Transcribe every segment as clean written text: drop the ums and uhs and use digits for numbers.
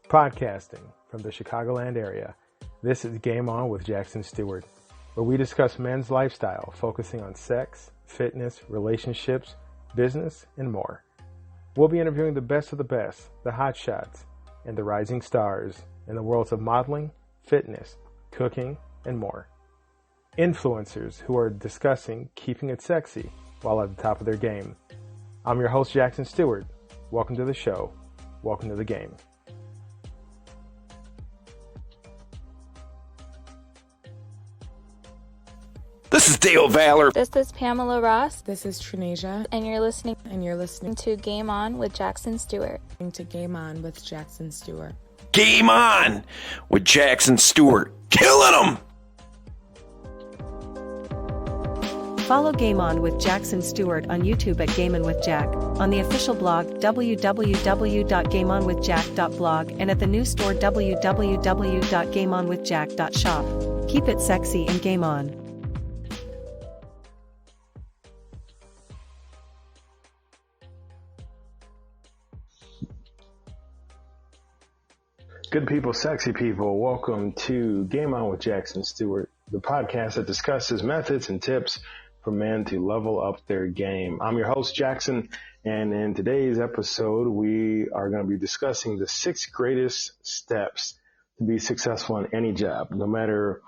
Podcasting from the Chicagoland area, this is Game On with Jackson Stewart, where we discuss men's lifestyle, focusing on sex, fitness, relationships, business, and more. We'll be interviewing the best of the best, the hot shots, and the rising stars in the worlds of modeling, fitness, cooking, and more. Influencers who are discussing keeping it sexy while at the top of their game. I'm your host, Jackson Stewart. Welcome to the show. Welcome to the game. This is Dale Valor. This is Pamela Ross. This is Trinasia. And you're listening to Game On with Jackson Stewart. Game On with Jackson Stewart. Game On with Jackson Stewart. Killing them! Follow Game On with Jackson Stewart on YouTube at Game On with Jack, on the official blog www.gameonwithjack.blog, and at the news store www.gameonwithjack.shop. Keep it sexy and game on. Good people, sexy people, welcome to Game On with Jackson Stewart, the podcast that discusses methods and tips for men to level up their game. I'm your host, Jackson, and in today's episode, we are going to be discussing the 6 greatest steps to be successful in any job, no matter,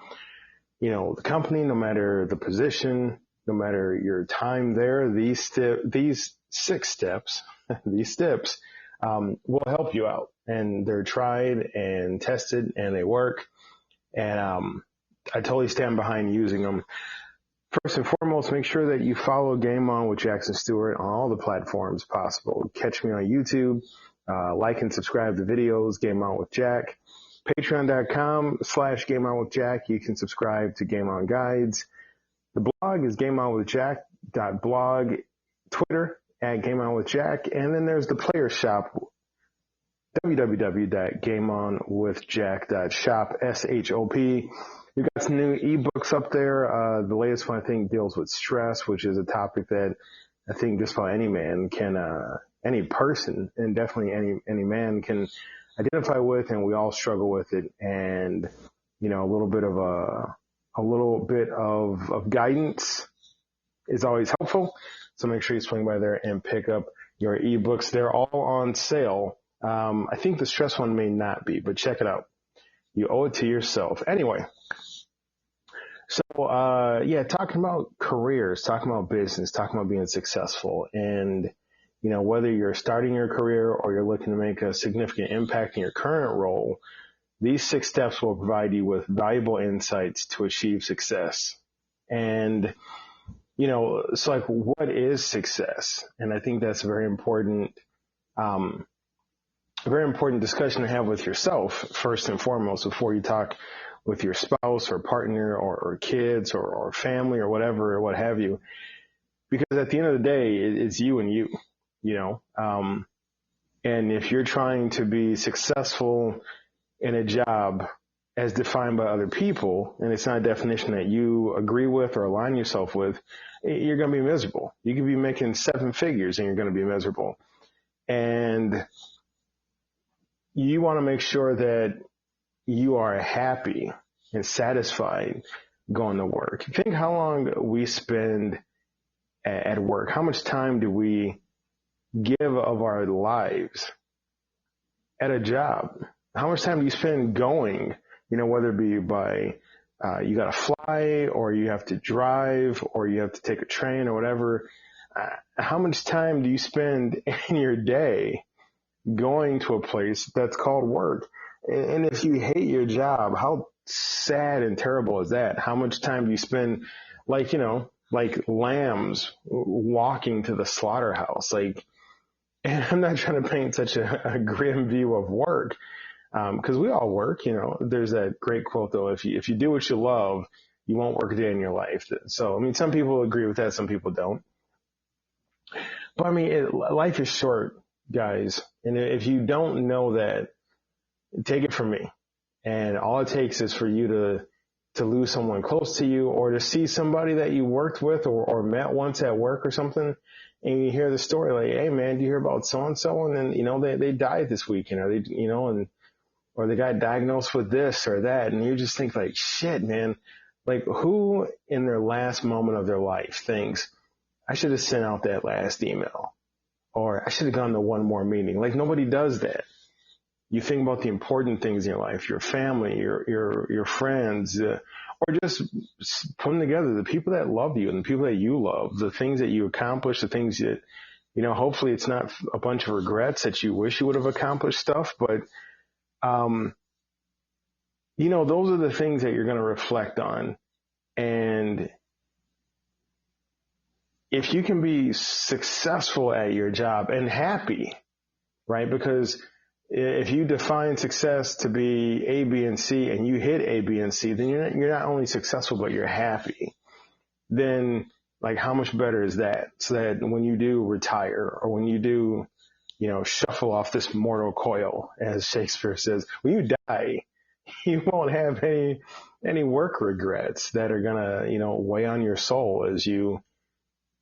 the company, no matter the position, no matter your time there. These 6 steps, these steps, will help you out, and they're tried and tested and they work. And, I totally stand behind using them. First and foremost, make sure that you follow Game On with Jackson Stewart on all the platforms possible. Catch me on YouTube, like and subscribe to videos, Game On with Jack. Patreon.com/Game On with Jack. You can subscribe to Game On Guides. The blog is gameonwithjack.blog. Twitter at Game On with Jack. And then there's the player shop, www.gameonwithjack.shop, SHOP. We've got some new ebooks up there. The latest one, I think, deals with stress, which is a topic that I think just about any man can, any person, and definitely any man can identify with, and we all struggle with it. And, a little bit of guidance is always helpful. So make sure you swing by there and pick up your ebooks. They're all on sale. I think the stress one may not be, but check it out. You owe it to yourself. Anyway. So, talking about careers, talking about business, talking about being successful, and, whether you're starting your career or you're looking to make a significant impact in your current role, these 6 steps will provide you with valuable insights to achieve success. And, it's like, what is success? And I think that's a very important discussion to have with yourself, first and foremost, before you talk with your spouse or partner or kids or family or whatever, or what have you. Because at the end of the day, it's you and you, and if you're trying to be successful in a job as defined by other people, and it's not a definition that you agree with or align yourself with, you're going to be miserable. You could be making 7 figures and you're going to be miserable. And you want to make sure that you are happy and satisfied going to work. Think how long we spend at work. How much time do we give of our lives at a job? How much time do you spend going, whether it be by, you got to fly, or you have to drive, or you have to take a train or whatever. How much time do you spend in your day going to a place that's called work? And if you hate your job, how sad and terrible is that? How much time do you spend, like lambs walking to the slaughterhouse? And I'm not trying to paint such a grim view of work, because we all work. There's that great quote, though: if you do what you love, you won't work a day in your life. So, some people agree with that, some people don't. But life is short, guys. And if you don't know that, take it from me. And all it takes is for you to lose someone close to you, or to see somebody that you worked with or met once at work or something, and you hear the story like, hey man, do you hear about so-and-so? And then, they died this week, and or they got diagnosed with this or that. And you just think like, shit, man, like who in their last moment of their life thinks I should have sent out that last email, or I should have gone to one more meeting? Like nobody does that. You think about the important things in your life, your family, your friends, or just putting together the people that love you and the people that you love, the things that you accomplish, the things that, hopefully it's not a bunch of regrets that you wish you would have accomplished stuff, but, those are the things that you're going to reflect on. And if you can be successful at your job and happy, right? Because if you define success to be A, B, and C, and you hit A, B, and C, then you're not only successful, but you're happy. Then, like, how much better is that? So that when you do retire, or when you do, shuffle off this mortal coil, as Shakespeare says, when you die, you won't have any work regrets that are gonna, weigh on your soul as you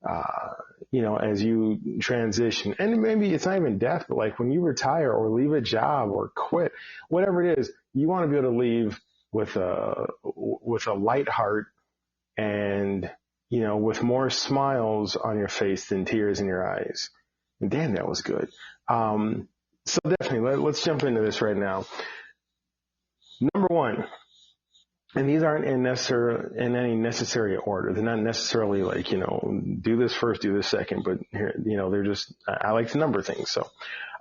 as you transition. And maybe it's not even death, but like when you retire or leave a job or quit, whatever it is, you want to be able to leave with a light heart and, with more smiles on your face than tears in your eyes. And damn, that was good. So definitely, let's jump into this right now. Number one, and these aren't in any necessary order. They're not necessarily like, do this first, do this second, but here, they're just, I like to number things. So,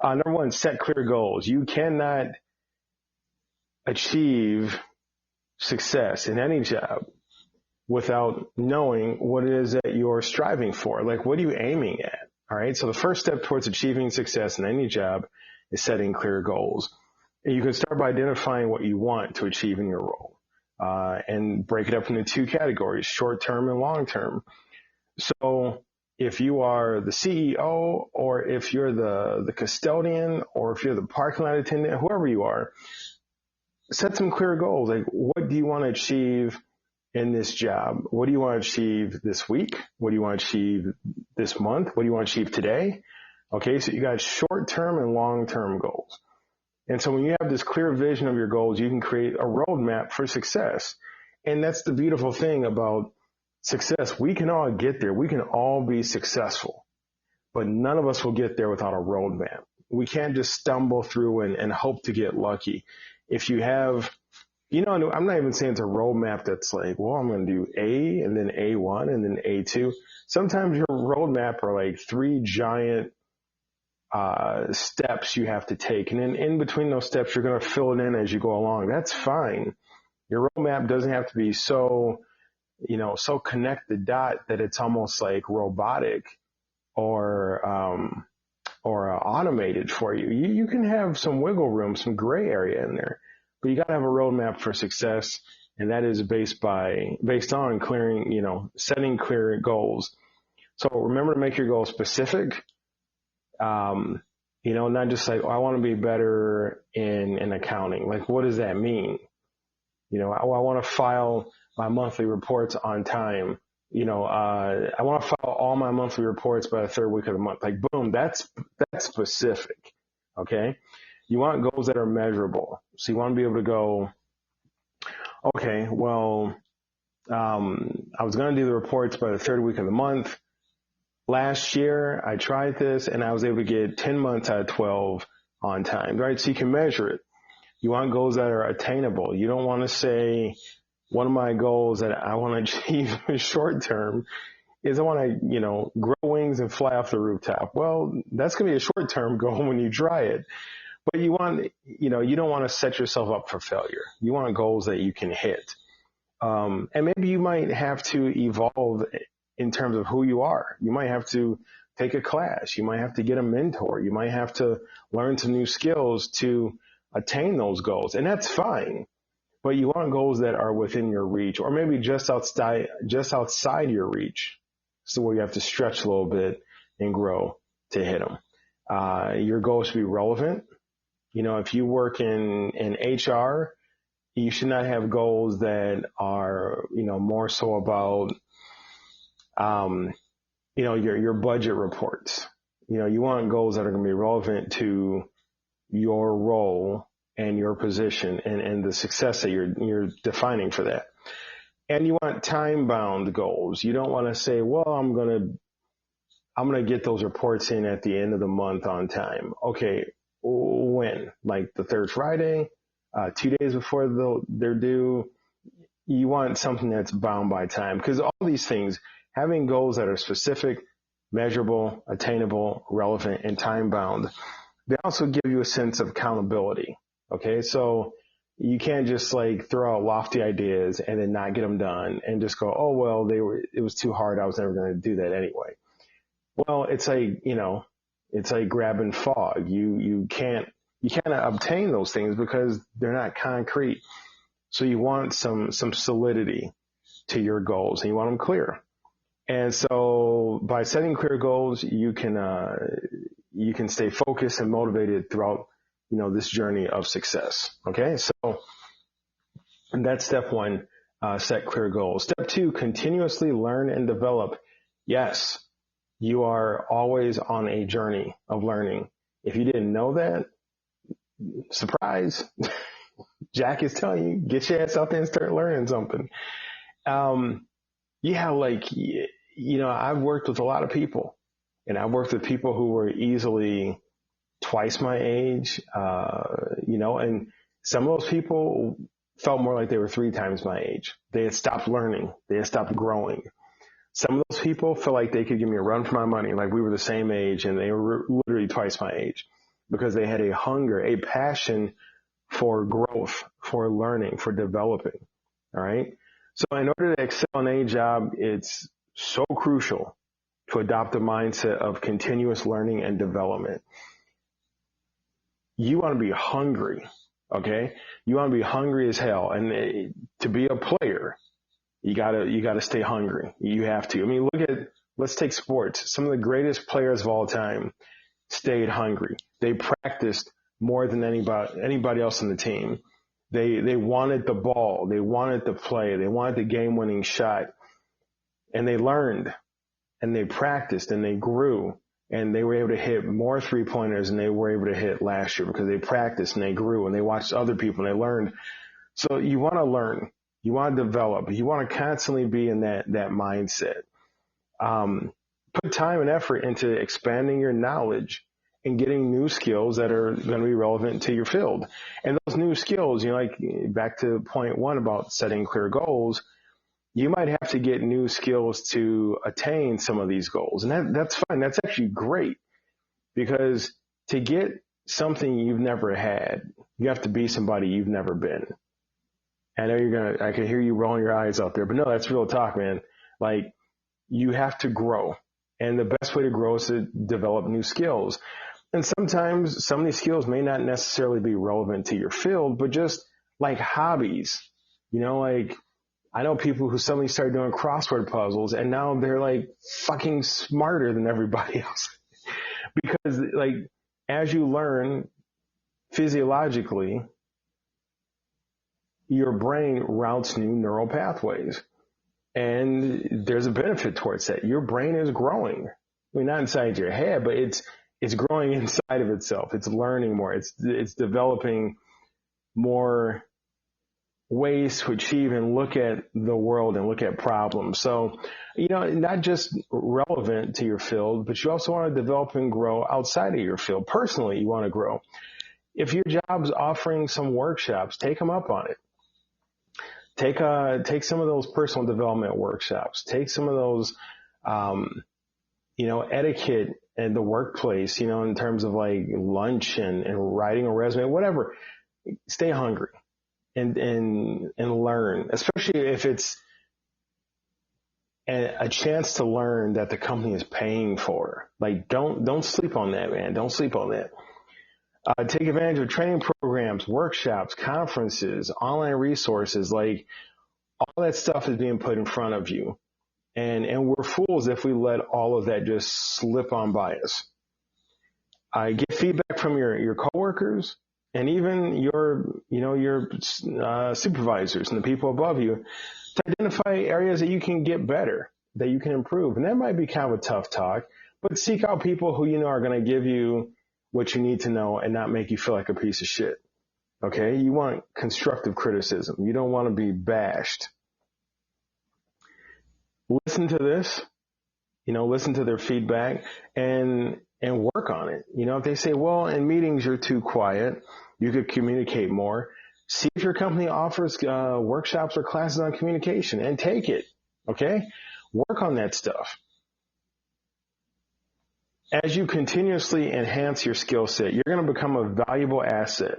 number one, set clear goals. You cannot achieve success in any job without knowing what it is that you're striving for. Like, what are you aiming at? All right. So the first step towards achieving success in any job is setting clear goals. And you can start by identifying what you want to achieve in your role. And break it up into two categories, short-term and long-term. So if you are the CEO, or if you're the custodian, or if you're the parking lot attendant, whoever you are, set some clear goals. Like, what do you want to achieve in this job? What do you want to achieve this week? What do you want to achieve this month? What do you want to achieve today? Okay, so you got short-term and long-term goals. And so when you have this clear vision of your goals, you can create a roadmap for success. And that's the beautiful thing about success. We can all get there. We can all be successful, but none of us will get there without a roadmap. We can't just stumble through and hope to get lucky. If you have, I'm not even saying it's a roadmap that's like, well, I'm going to do A and then A1 and then A2. Sometimes your roadmap are like three giant steps you have to take. And then in between those steps, you're going to fill it in as you go along. That's fine. Your roadmap doesn't have to be so connect the dot that it's almost like robotic or automated for you. You can have some wiggle room, some gray area in there, but you got to have a roadmap for success. And that is based on clearing, setting clear goals. So remember to make your goals specific. Not just like, I want to be better in accounting. Like, what does that mean? I want to file my monthly reports on time. I want to file all my monthly reports by the third week of the month. Like, boom, that's specific. Okay. You want goals that are measurable. So you want to be able to go, okay, well, I was going to do the reports by the third week of the month. Last year, I tried this and I was able to get 10 months out of 12 on time, right? So you can measure it. You want goals that are attainable. You don't want to say, one of my goals that I want to achieve short term is I want to, grow wings and fly off the rooftop. Well, that's going to be a short term goal when you try it. But you want, you don't want to set yourself up for failure. You want goals that you can hit. And maybe you might have to evolve in terms of who you are. You might have to take a class. You might have to get a mentor. You might have to learn some new skills to attain those goals. And that's fine. But you want goals that are within your reach, or maybe just outside your reach. So where you have to stretch a little bit and grow to hit them. Your goals should be relevant. If you work in HR, you should not have goals that are, more so about, your budget reports. You want goals that are going to be relevant to your role and your position and the success that you're defining for that. And you want time-bound goals. You don't want to say, well, I'm going to get those reports in at the end of the month on time. Okay, when? Like the third Friday, 2 days before they're due? You want something that's bound by time, because all these things, having goals that are specific, measurable, attainable, relevant, and time-bound, they also give you a sense of accountability. Okay, so you can't just like throw out lofty ideas and then not get them done and just go, oh, well, it was too hard. I was never going to do that anyway. Well, it's like, it's like grabbing fog. You can't obtain those things because they're not concrete. So you want some solidity to your goals, and you want them clear. And so by setting clear goals, you can stay focused and motivated throughout, this journey of success. Okay. So and that's step one, set clear goals. Step two, continuously learn and develop. Yes, you are always on a journey of learning. If you didn't know that, surprise, Jack is telling you, get your ass out there and start learning something. I've worked with a lot of people, and I've worked with people who were easily twice my age, and some of those people felt more like they were 3 times my age. They had stopped learning. They had stopped growing. Some of those people felt like they could give me a run for my money, like we were the same age, and they were literally twice my age, because they had a hunger, a passion for growth, for learning, for developing. All right. So in order to excel in any job, it's so crucial to adopt a mindset of continuous learning and development. You want to be hungry. Okay. You want to be hungry as hell. And to be a player, you gotta stay hungry. You have to. I mean, let's take sports. Some of the greatest players of all time stayed hungry. They practiced more than anybody else on the team. They wanted the ball. They wanted to play. They wanted the game-winning shot. And they learned, and they practiced, and they grew, and they were able to hit more three-pointers than they were able to hit last year, because they practiced and they grew and they watched other people and they learned. So you want to learn. You want to develop. You want to constantly be in that mindset. Put time and effort into expanding your knowledge and getting new skills that are going to be relevant to your field. And those new skills, like back to point one about setting clear goals, you might have to get new skills to attain some of these goals. And that's fine. That's actually great, because to get something you've never had, you have to be somebody you've never been. I know I can hear you rolling your eyes out there, but no, that's real talk, man. Like, you have to grow. And the best way to grow is to develop new skills. And sometimes some of these skills may not necessarily be relevant to your field, but just like hobbies. Like, I know people who suddenly started doing crossword puzzles, and now they're like fucking smarter than everybody else. Because like, as you learn physiologically, your brain routes new neural pathways. And there's a benefit towards that. Your brain is growing. I mean, not inside your head, but it's growing inside of itself. It's learning more. It's developing more ways to achieve and look at the world and look at problems. So, not just relevant to your field, but you also want to develop and grow outside of your field. Personally, you want to grow. If your job's offering some workshops, take them up on it. Take some of those personal development workshops. Take some of those, etiquette in the workplace, in terms of like lunch and writing a resume, whatever. Stay hungry and learn, especially if it's a chance to learn that the company is paying for. Like, don't sleep on that, man. Don't sleep on that. Take advantage of training programs, workshops, conferences, online resources. Like, all that stuff is being put in front of you. And we're fools if we let all of that just slip on by us. Get feedback from your coworkers and even your supervisors and the people above you to identify areas that you can get better, that you can improve. And that might be kind of a tough talk, but seek out people who are going to give you what you need to know and not make you feel like a piece of shit. Okay. You want constructive criticism. You don't want to be bashed. Listen to this, listen to their feedback and work on it. If they say, well, in meetings, you're too quiet, you could communicate more. See if your company offers workshops or classes on communication and take it. Okay. Work on that stuff. As you continuously enhance your skill set, you're going to become a valuable asset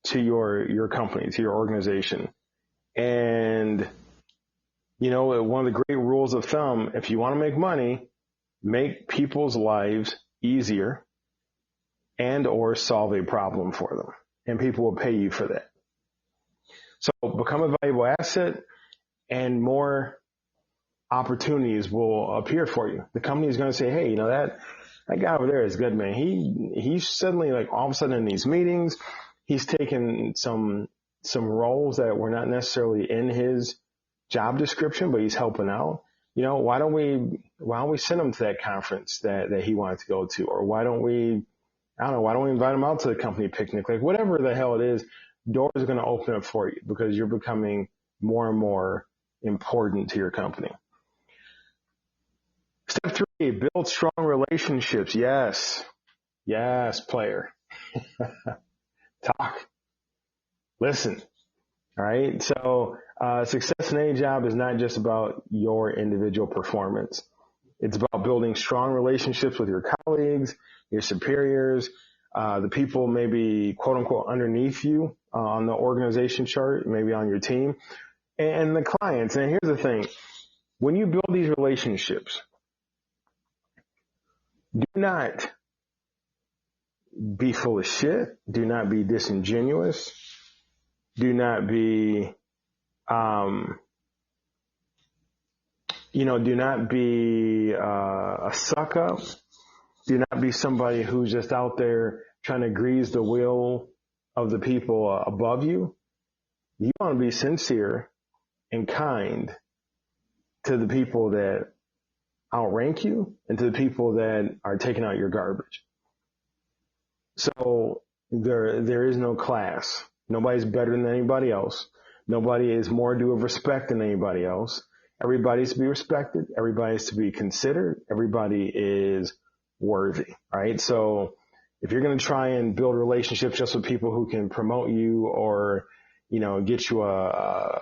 to your company, to your organization. And, one of the great rules of thumb, if you want to make money, make people's lives easier and or solve a problem for them. And people will pay you for that. So become a valuable asset and more opportunities will appear for you. The company is going to say, hey, that guy over there is good, man. He's suddenly, like, all of a sudden in these meetings, he's taken some roles that were not necessarily in his job description, but he's helping out. Why don't we send him to that conference that he wanted to go to? Or why don't we invite him out to the company picnic? Like, whatever the hell it is, doors are going to open up for you because you're becoming more and more important to your company. Step 3, build strong relationships. Yes, player. Talk. Listen. All right. So success in any job is not just about your individual performance. It's about building strong relationships with your colleagues, your superiors, the people maybe quote unquote underneath you on the organization chart, maybe on your team, and the clients. And here's the thing. When you build these relationships, do not be full of shit. Do not be disingenuous. Do not be, do not be a suck up. Do not be somebody who's just out there trying to grease the wheel of the people above you. You want to be sincere and kind to the people that outrank you and to the people that are taking out your garbage. So there is no class. Nobody's better than anybody else. Nobody is more due of respect than anybody else. Everybody's to be respected. Everybody's to be considered. Everybody is worthy, right? So if you're going to try and build relationships just with people who can promote you or, get you a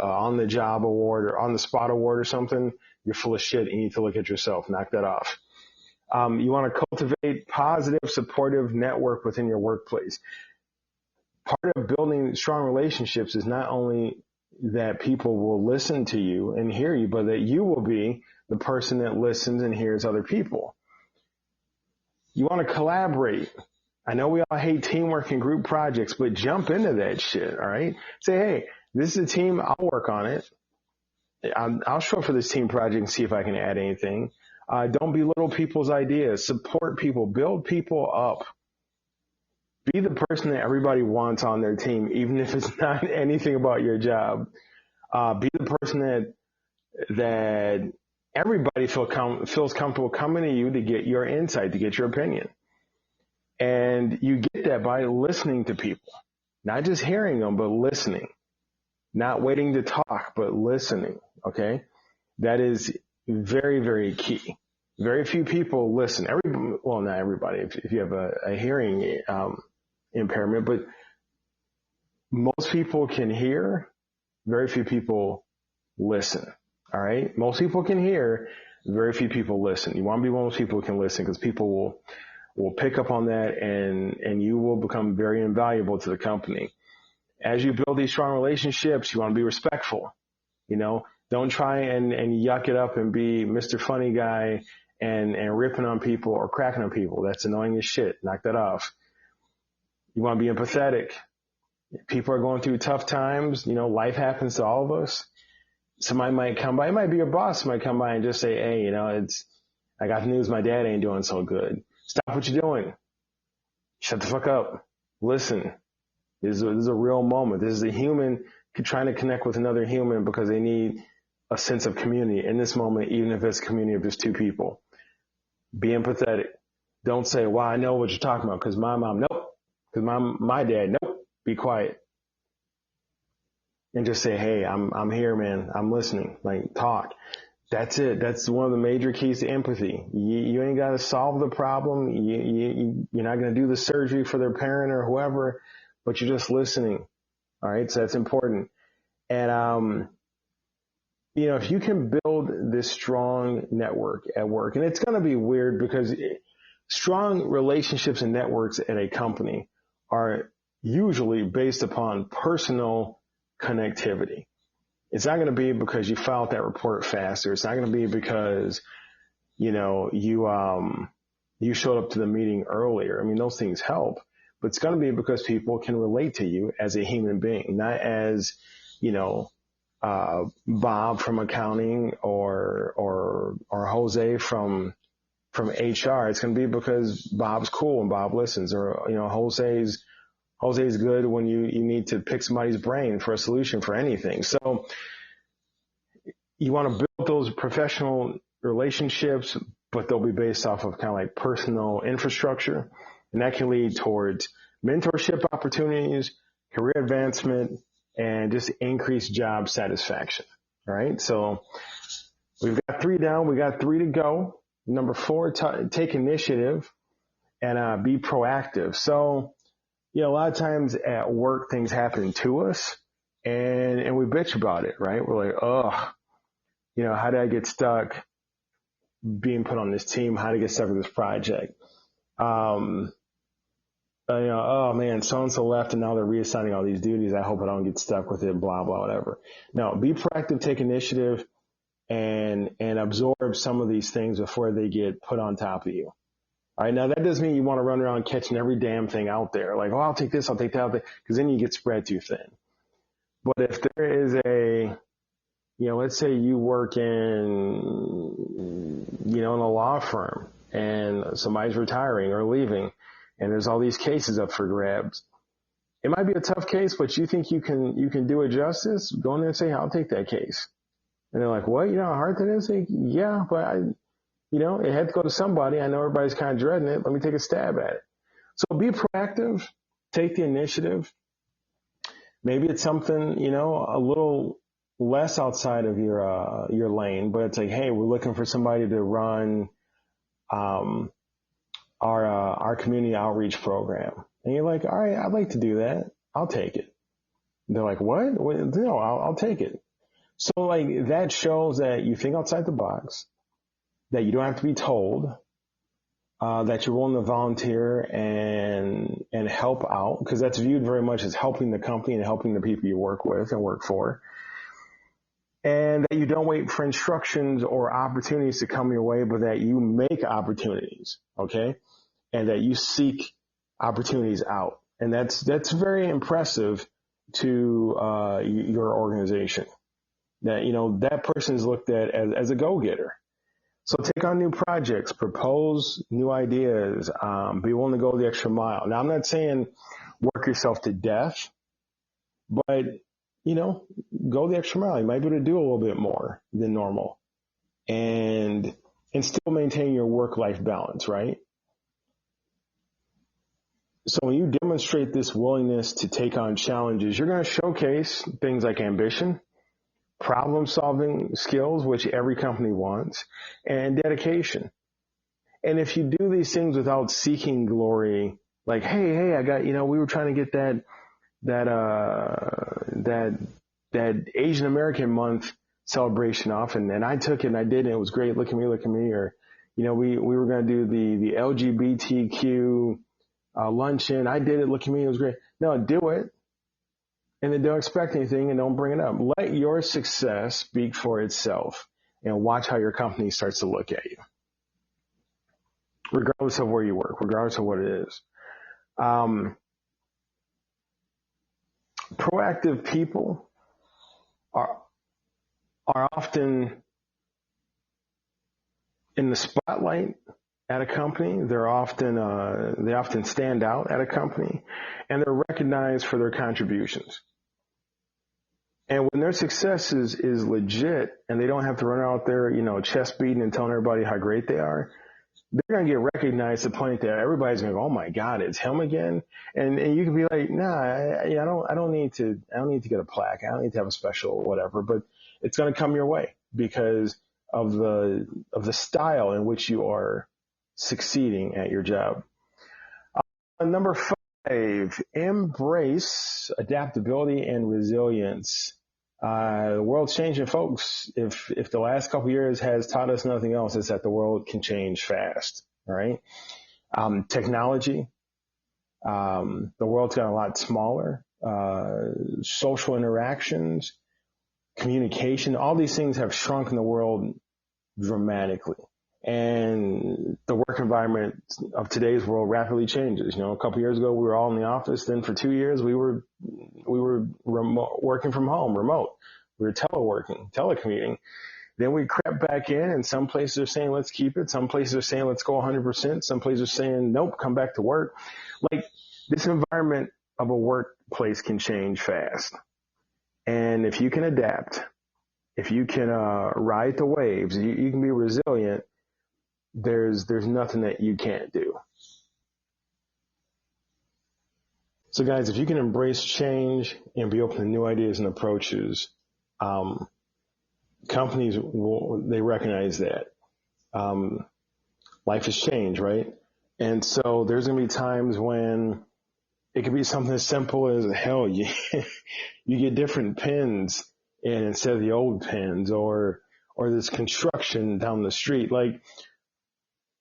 on the job award or on the spot award or something, you're full of shit and you need to look at yourself. Knock that off. You want to cultivate positive, supportive network within your workplace. Part of building strong relationships is not only that people will listen to you and hear you, but that you will be the person that listens and hears other people. You want to collaborate. I know we all hate teamwork and group projects, but jump into that shit, all right? Say, hey, this is a team. I'll work on it. I'll show up for this team project and see if I can add anything. Don't belittle people's ideas. Support people. Build people up. Be the person that everybody wants on their team, even if it's not anything about your job. Be the person that everybody feels comfortable coming to you to get your insight, to get your opinion. And you get that by listening to people, not just hearing them, but listening, not waiting to talk, but listening. Okay. That is very, very key. Very few people listen. Not everybody, if you have a hearing, impairment, but most people can hear. Very few people listen. All right. Most people can hear. Very few people listen. You want to be one of those people who can listen because people will pick up on that and you will become very invaluable to the company. As you build these strong relationships, you want to be respectful. Don't try and yuck it up and be Mr. Funny Guy and ripping on people or cracking on people. That's annoying as shit. Knock that off. You want to be empathetic. People are going through tough times. Life happens to all of us. Somebody might come by. It might be your boss might come by and just say, hey, I got the news. My dad ain't doing so good. Stop what you're doing. Shut the fuck up. Listen. This is a real moment. This is a human trying to connect with another human because they need a sense of community in this moment, even if it's a community of just two people. Be empathetic. Don't say, well, I know what you're talking about because my mom, nope. Because my dad, nope. Be quiet. and just say, hey, I'm here, man. I'm listening. Like, talk. That's it. That's one of the major keys to empathy. You ain't got to solve the problem. You're not going to do the surgery for their parent or whoever, but you're just listening. All right. So that's important. And, if you can build this strong network at work, and it's going to be weird because strong relationships and networks at a company are usually based upon personal connectivity. It's not going to be because you filed that report faster. It's not going to be because, you showed up to the meeting earlier. I mean, those things help, but it's going to be because people can relate to you as a human being, not as, Bob from accounting or Jose from HR. It's going to be because Bob's cool and Bob listens, or, Jose's good when you need to pick somebody's brain for a solution for anything. So you want to build those professional relationships, but they'll be based off of kind of like personal infrastructure. And that can lead towards mentorship opportunities, career advancement, and just increased job satisfaction. All right. So we've got 3 down. We got 3 to go. Number 4, take initiative and be proactive. So, a lot of times at work, things happen to us and we bitch about it, right? We're like, oh, how did I get stuck being put on this team? How did I get stuck with this project? Oh man, so-and-so left and now they're reassigning all these duties. I hope I don't get stuck with it, blah, blah, whatever. No, be proactive, take initiative and absorb some of these things before they get put on top of you. All right, now that doesn't mean you want to run around catching every damn thing out there. Like, oh, I'll take this, I'll take that, because then you get spread too thin. But if there is let's say you work in a law firm and somebody's retiring or leaving and there's all these cases up for grabs. It might be a tough case, but you think you can do it justice? Go in there and say, I'll take that case. And they're like, what? You know how hard that is? Like, yeah, but it had to go to somebody. I know everybody's kind of dreading it. Let me take a stab at it. So be proactive, take the initiative. Maybe it's something, a little less outside of your lane, but it's like, hey, we're looking for somebody to run our community outreach program. And you're like, all right, I'd like to do that. I'll take it. They're like, what? No, I'll take it. So like that shows that you think outside the box, that you don't have to be told, that you're willing to volunteer and help out, because that's viewed very much as helping the company and helping the people you work with and work for. And that you don't wait for instructions or opportunities to come your way, but that you make opportunities, okay? And that you seek opportunities out. And that's very impressive to your organization. That, that person is looked at as a go-getter. So take on new projects, propose new ideas, be willing to go the extra mile. Now, I'm not saying work yourself to death, but, go the extra mile. You might be able to do a little bit more than normal and still maintain your work-life balance, right? So when you demonstrate this willingness to take on challenges, you're going to showcase things like ambition, problem-solving skills, which every company wants, and dedication. And if you do these things without seeking glory, like, hey, I got, we were trying to get that Asian American month celebration off, and I took it and I did, and it was great. Look at me. Or, we were going to do the LGBTQ luncheon. I did it. Look at me. It was great. No, do it. And then don't expect anything and don't bring it up. Let your success speak for itself and watch how your company starts to look at you, regardless of where you work, regardless of what it is. Proactive people are often in the spotlight at a company. They often stand out at a company, and they're recognized for their contributions. And when their success is legit and they don't have to run out there, chest beating and telling everybody how great they are, they're going to get recognized to the point that everybody's going to go, oh my God, it's him again. And you can be like, nah, I don't need to get a plaque. I don't need to have a special whatever, but it's going to come your way because of the style in which you are succeeding at your job. Number 5, embrace adaptability and resilience. The world's changing, folks. If the last couple of years has taught us nothing else, it's that the world can change fast. All right. Technology. The world's gotten a lot smaller. Social interactions, communication, all these things have shrunk in the world dramatically. And the work environment of today's world rapidly changes. A couple of years ago, we were all in the office. Then for 2 years, we were remote, working from home, remote. We were telecommuting. Then we crept back in, and some places are saying, let's keep it. Some places are saying, let's go 100%. Some places are saying, nope, come back to work. Like, this environment of a workplace can change fast. And if you can adapt, if you can ride the waves, you can be resilient, there's nothing that you can't do. So guys, if you can embrace change and be open to new ideas and approaches, companies they recognize that. Life has changed, right? And so there's going to be times when it could be something as simple as, hell, you get different pens and instead of the old pens, or this construction down the street. Like,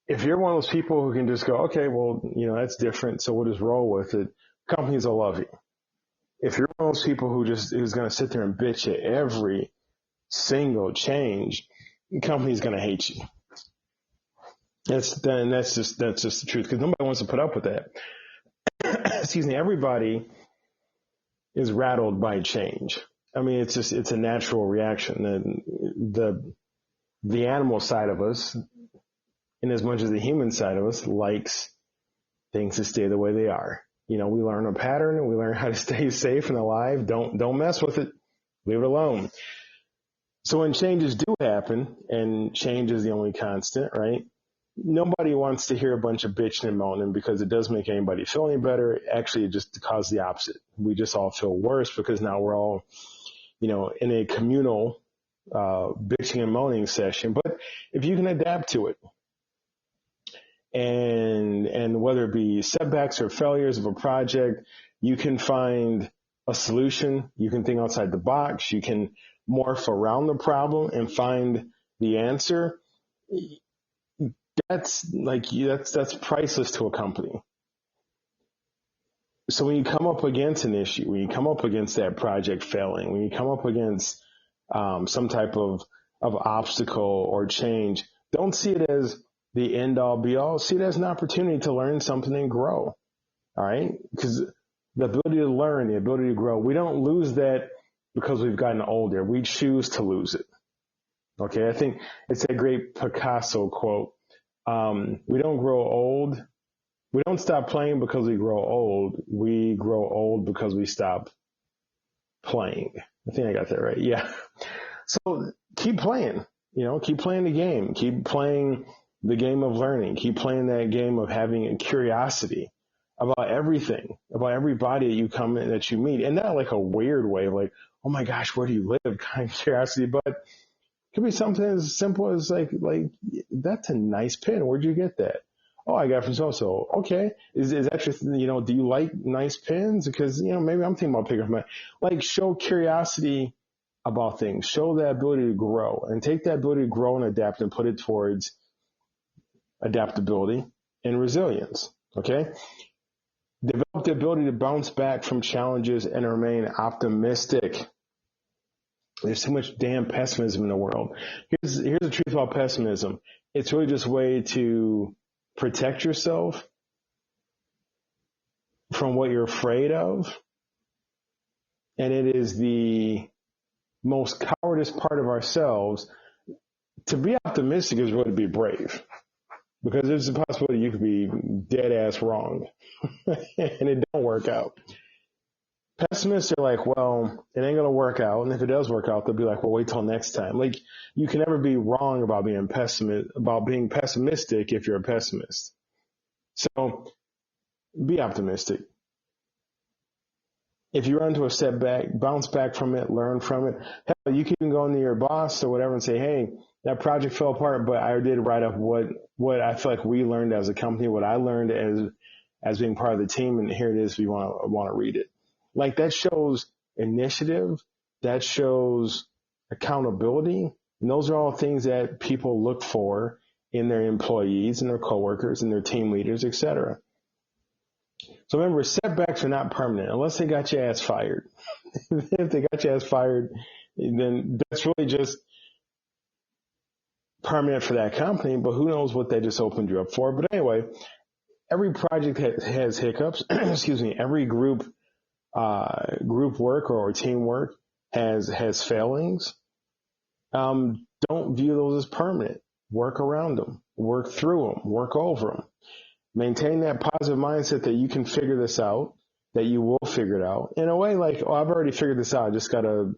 if you're one of those people who can just go, okay, well, that's different, so we'll just roll with it, companies will love you. If you're one of those people who's going to sit there and bitch at every single change, the company's going to hate you. That's just the truth, because nobody wants to put up with that. Excuse me. Everybody is rattled by change. I mean, it's a natural reaction. And the animal side of us, in as much as the human side of us, likes things to stay the way they are. We learn a pattern and we learn how to stay safe and alive. Don't mess with it. Leave it alone. So when changes do happen, and change is the only constant, right? Nobody wants to hear a bunch of bitching and moaning, because it doesn't make anybody feel any better. Actually, it just causes the opposite. We just all feel worse, because now we're all, in a communal bitching and moaning session. But if you can adapt to it, and whether it be setbacks or failures of a project, you can find a solution. You can think outside the box. You can morph around the problem and find the answer. That's priceless to a company. So when you come up against an issue, when you come up against that project failing, when you come up against some type of obstacle or change, don't see it as the end all be all. See it as an opportunity to learn something and grow. All right? Because the ability to learn, the ability to grow, we don't lose that because we've gotten older. We choose to lose it. Okay? I think it's a great Picasso quote. We don't grow old. We don't stop playing because we grow old. We grow old because we stop playing. I think I got that right. Yeah. So keep playing, keep playing the game. Keep playing the game of learning. Keep playing that game of having a curiosity about everything, about everybody that you meet. And not like a weird way of like, oh my gosh, where do you live kind of curiosity, but it could be something as simple as like, that's a nice pen. Where'd you get that? Oh, I got it from so-so. Okay. Is that your, do you like nice pens? Because, maybe I'm thinking about picking up my, show curiosity about things, show that ability to grow, and take that ability to grow and adapt and put it towards adaptability and resilience. Okay. Develop the ability to bounce back from challenges and remain optimistic. There's too much damn pessimism in the world. Here's the truth about pessimism. It's really just a way to protect yourself from what you're afraid of. And it is the most cowardice part of ourselves. To be optimistic is really to be brave, because there's a possibility you could be dead ass wrong and it don't work out. Pessimists are like, well, it ain't going to work out. And if it does work out, they'll be like, well, wait till next time. Like, you can never be wrong about being pessimistic if you're a pessimist. So be optimistic. If you run into a setback, bounce back from it, learn from it. Hell, you can even go into your boss or whatever and say, hey, that project fell apart, but I did write up what I feel like we learned as a company, what I learned as being part of the team, and here it is if you want to read it. Like, that shows initiative, that shows accountability, and those are all things that people look for in their employees and their coworkers and their team leaders, etc. So remember, setbacks are not permanent unless they got your ass fired. If they got your ass fired, then that's really just permanent for that company, but who knows what they just opened you up for. But anyway, every project has hiccups. Excuse me. Every group work or teamwork has failings. Don't view those as permanent. Work around them, work through them, work over them. Maintain that positive mindset that you can figure this out, that you will figure it out. In a way, like, oh, I've already figured this out. I just got to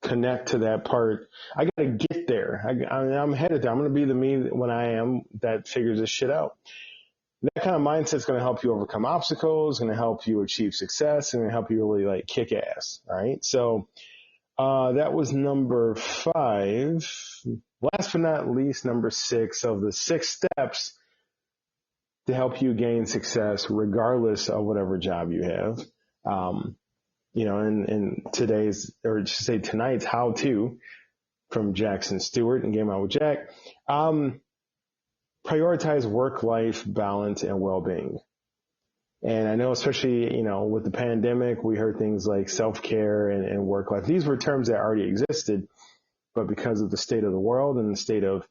connect to that part. I got to get there. I'm headed there. I'm going to be the me when I am that figures this shit out. That kind of mindset is going to help you overcome obstacles, going to help you achieve success, and going to help you really like kick ass. All right. So that was number 5. Last but not least, number 6 of the 6 steps to help you gain success regardless of whatever job you have. In today's, or just say tonight's how-to from Jackson Stewart and Game On with Jack, prioritize work-life balance and well-being. And I know, especially, with the pandemic, we heard things like self-care and work-life. These were terms that already existed, but because of the state of the world and the state of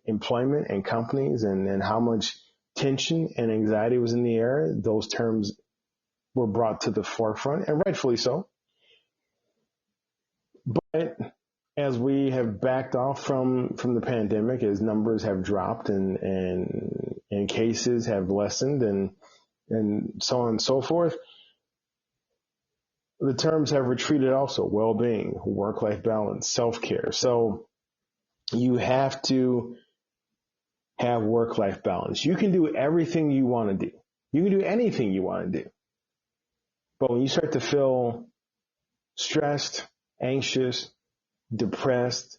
employment and companies and how much tension and anxiety was in the air, those terms were brought to the forefront, and rightfully so. But as we have backed off from the pandemic, as numbers have dropped and cases have lessened and so on and so forth, the terms have retreated also. Well-being, work-life balance, self-care. So you have to have work-life balance. You can do everything you want to do. You can do anything you want to do. But when you start to feel stressed, anxious, depressed,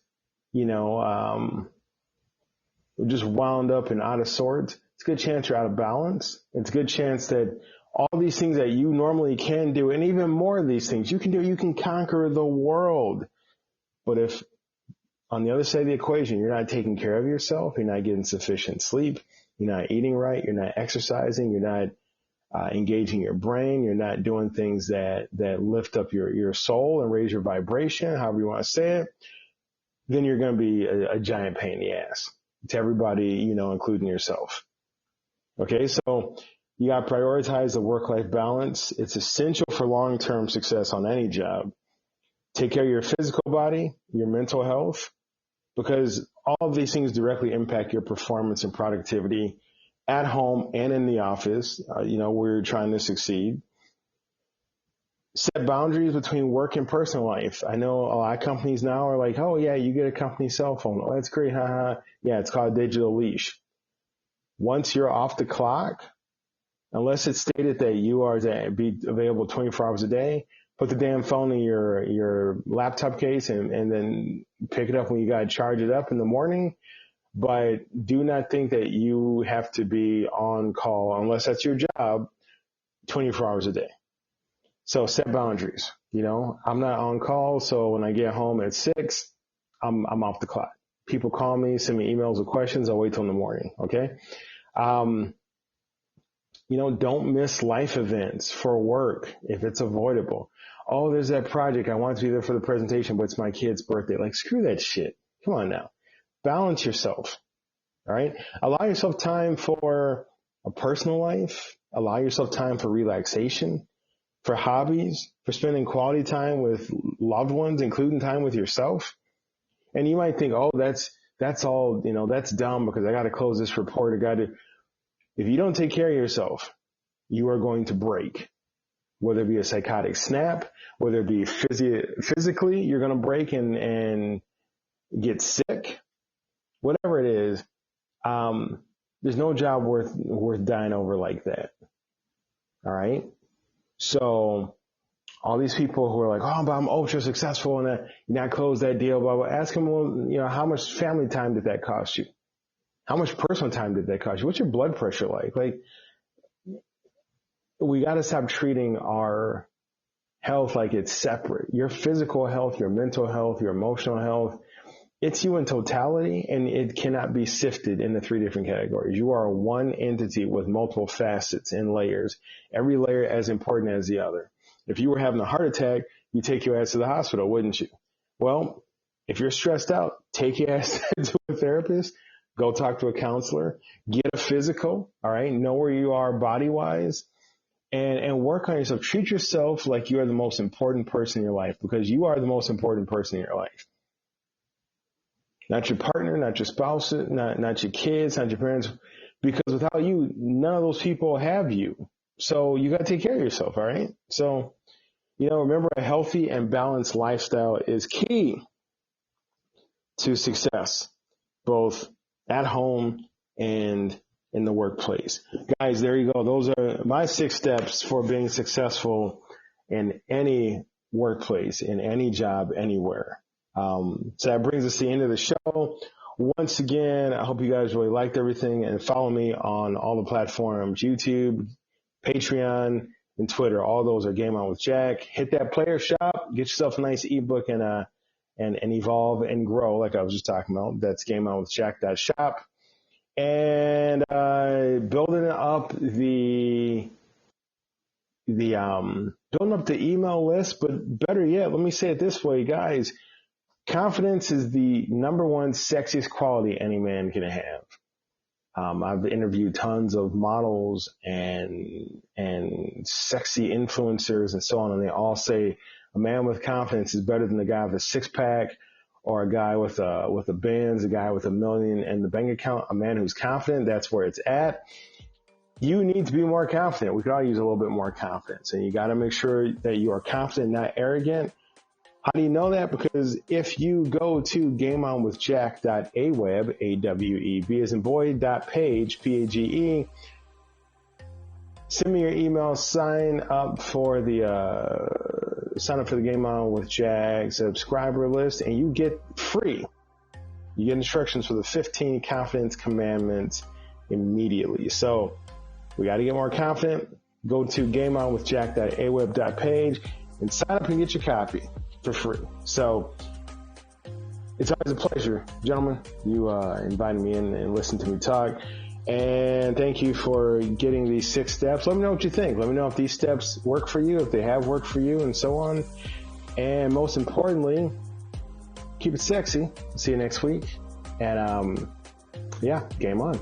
just wound up and out of sorts, it's a good chance you're out of balance. It's a good chance that all these things that you normally can do, and even more of these things you can do, you can conquer the world. But if on the other side of the equation, you're not taking care of yourself, you're not getting sufficient sleep, you're not eating right, you're not exercising, you're not engaging your brain, you're not doing things that lift up your soul and raise your vibration, however you want to say it, then you're going to be a giant pain in the ass to everybody, including yourself. Okay, so you got to prioritize the work-life balance. It's essential for long-term success on any job. Take care of your physical body, your mental health, because all of these things directly impact your performance and productivity at home and in the office, where you're trying to succeed. Set boundaries between work and personal life. I know a lot of companies now are like, oh yeah, you get a company cell phone. Oh, that's great. Haha. Yeah, it's called a digital leash. Once you're off the clock, unless it's stated that you are to be available 24 hours a day, put the damn phone in your laptop case and then pick it up when you got to charge it up in the morning. But do not think that you have to be on call, unless that's your job, 24 hours a day. So set boundaries. I'm not on call, so when I get home at 6, I'm off the clock. People call me, send me emails with questions. I'll wait till in the morning. Okay. Don't miss life events for work if it's avoidable. Oh, there's that project. I want to be there for the presentation, but it's my kid's birthday. Like, screw that shit. Come on now. Balance yourself. All right. Allow yourself time for a personal life. Allow yourself time for relaxation, for hobbies, for spending quality time with loved ones, including time with yourself. And you might think, oh, that's all, that's dumb because I got to close this report. If you don't take care of yourself, you are going to break. whether it be a psychotic snap, whether it be physically, you're going to break and get sick, whatever it is. There's no job worth dying over like that. All right. So all these people who are like, oh, but I'm ultra successful and I closed that deal, blah, blah. Ask them, well, how much family time did that cost you? How much personal time did that cost you? What's your blood pressure like? Like, we got to stop treating our health like it's separate. Your physical health, your mental health, your emotional health, it's you in totality, and it cannot be sifted into 3 different categories. You are one entity with multiple facets and layers, every layer as important as the other. If you were having a heart attack, you take your ass to the hospital, wouldn't you? Well, if you're stressed out, take your ass to a therapist, go talk to a counselor, get a physical, all right? Know where you are body-wise, and work on yourself. Treat yourself like you are the most important person in your life, because you are the most important person in your life. Not your partner, not your spouse, not your kids, not your parents, because without you, none of those people have you. So you got to take care of yourself, all right? So, remember, a healthy and balanced lifestyle is key to success, both at home and in the workplace. Guys, there you go. Those are my 6 steps for being successful in any workplace, in any job, anywhere. So that brings us to the end of the show. Once again, I hope you guys really liked everything, and follow me on all the platforms, YouTube, Patreon, and Twitter. All those are Game On with Jack. Hit that player shop, get yourself a nice ebook and evolve and grow, like I was just talking about. That's GameOnWithJack.shop. And building up the email list, but better yet, let me say it this way, guys. Confidence is the number 1 sexiest quality any man can have. I've interviewed tons of models and sexy influencers and so on, and they all say a man with confidence is better than a guy with a 6-pack, or a guy with a Benz, a guy with $1 million in the bank account. A man who's confident, that's where it's at. You need to be more confident. We could all use a little bit more confidence, and you got to make sure that you are confident, not arrogant. How do you know that? Because if you go to gameonwithjack.aweb, A-W-E-B as in boy, .page, P-A-G-E, send me your email, sign up for the Game On with Jack subscriber list, and you get free. You get instructions for the 15 confidence commandments immediately. So we got to get more confident. Go to gameonwithjack.aweb.page and sign up and get your copy for free. So it's always a pleasure, gentlemen. You invited me in and listened to me talk. And thank you for getting these 6 steps. Let me know what you think. Let me know if these steps work for you, if they have worked for you, and so on. And most importantly, keep it sexy. See you next week. And game on.